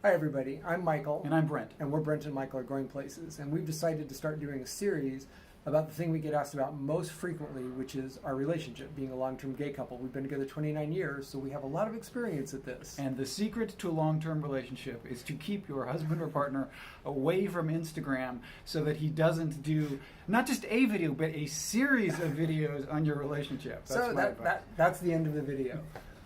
Hi everybody, I'm Michael. And I'm Brent. And we're Brent and Michael are Going Places. And we've decided to start doing a series about the thing we get asked about most frequently, which is our relationship, being a long-term gay couple. We've been together 29 years, so we have a lot of experience at this. And the secret to a long-term relationship is to keep your husband or partner away from Instagram so that he doesn't do not just a video, but a series of videos on your relationship. That's the end of the video.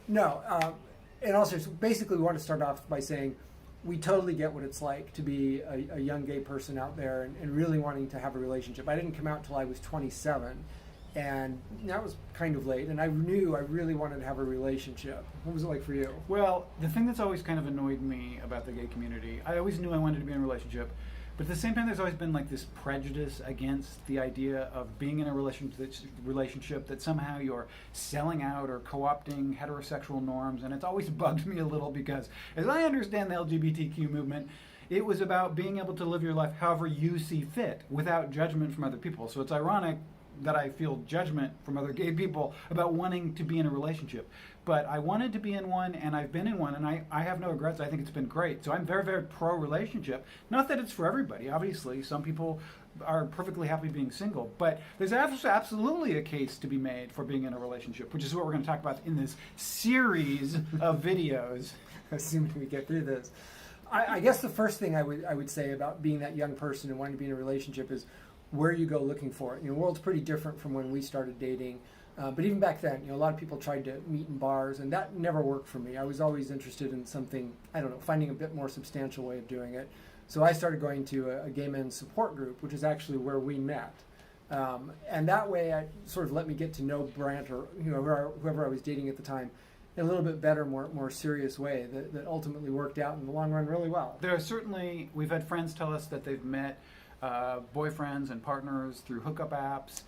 No, and also basically we want to start off by saying we totally get what it's like to be a young gay person out there and really wanting to have a relationship. I didn't come out till I was 27, and that was kind of late, and I knew I really wanted to have a relationship. What was it like for you? Well, the thing that's always kind of annoyed me about the gay community, I always knew I wanted to be in a relationship, but at the same time there's always been like this prejudice against the idea of being in a relationship that somehow you're selling out or co-opting heterosexual norms, and it's always bugged me a little because as I understand the LGBTQ movement, it was about being able to live your life however you see fit without judgment from other people. So it's ironic that I feel judgment from other gay people about wanting to be in a relationship. But I wanted to be in one, and I've been in one, and I have no regrets. I think it's been great. So I'm very, very pro-relationship. Not that it's for everybody, obviously. Some people are perfectly happy being single. But there's absolutely a case to be made for being in a relationship, which is what we're going to talk about in this series of videos. Assuming we get through this. I guess the first thing I would say about being that young person and wanting to be in a relationship is where you go looking for it. The world's pretty different from when we started dating. But even back then, a lot of people tried to meet in bars, and that never worked for me. I was always interested in something, I don't know, finding a bit more substantial way of doing it. So I started going to a gay men's support group, which is actually where we met. And that way, it sort of let me get to know Brent or whoever I was dating at the time in a little bit better, more serious way that ultimately worked out in the long run really well. There are certainly, we've had friends tell us that they've met boyfriends and partners through hookup apps,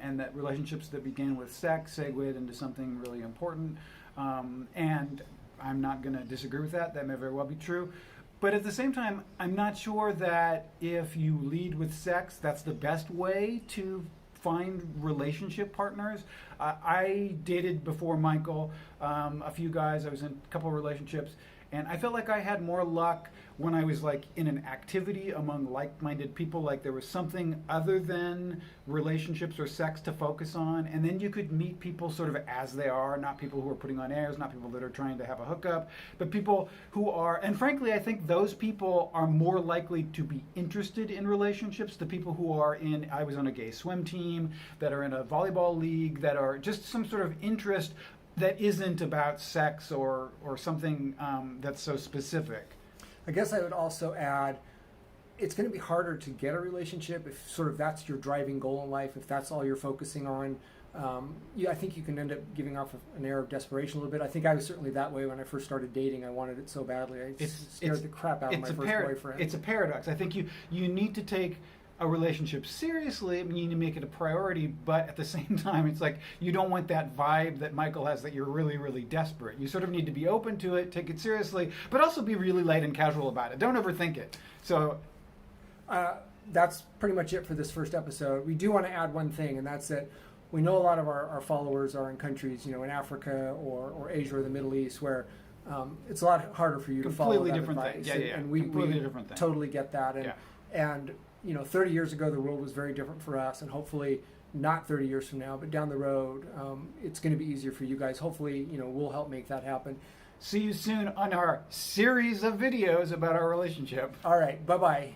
and that relationships that began with sex segued into something really important. And I'm not going to disagree with that. That may very well be true. But at the same time, I'm not sure that if you lead with sex, that's the best way to find relationship partners. I dated before Michael a few guys. I was in a couple of relationships, and I felt like I had more luck when I was like in an activity among like-minded people, like there was something other than relationships or sex to focus on, and then you could meet people sort of as they are, not people who are putting on airs, not people that are trying to have a hookup, but people who are, and frankly, I think those people are more likely to be interested in relationships. The people who are in, I was on a gay swim team, that are in a volleyball league, that are just some sort of interest that isn't about sex or something that's so specific. I guess I would also add, it's going to be harder to get a relationship if sort of that's your driving goal in life, if that's all you're focusing on. I think you can end up giving off an air of desperation a little bit. I think I was certainly that way when I first started dating. I wanted it so badly. I scared the crap out of my first boyfriend. It's a paradox. I think you need to take a relationship seriously. I mean, you need to make it a priority, but at the same time, it's like you don't want that vibe that Michael has that you're really, really desperate. You sort of need to be open to it, take it seriously, but also be really light and casual about it. Don't overthink it. So that's pretty much it for this first episode. We do want to add one thing, and that's that we know a lot of our followers are in countries, in Africa or Asia or the Middle East, where it's a lot harder for you to follow that advice. Yeah. And we different thing. Totally get that. And 30 years ago, the world was very different for us, and hopefully not 30 years from now, but down the road, it's going to be easier for you guys. Hopefully, we'll help make that happen. See you soon on our series of videos about our relationship. All right. Bye-bye.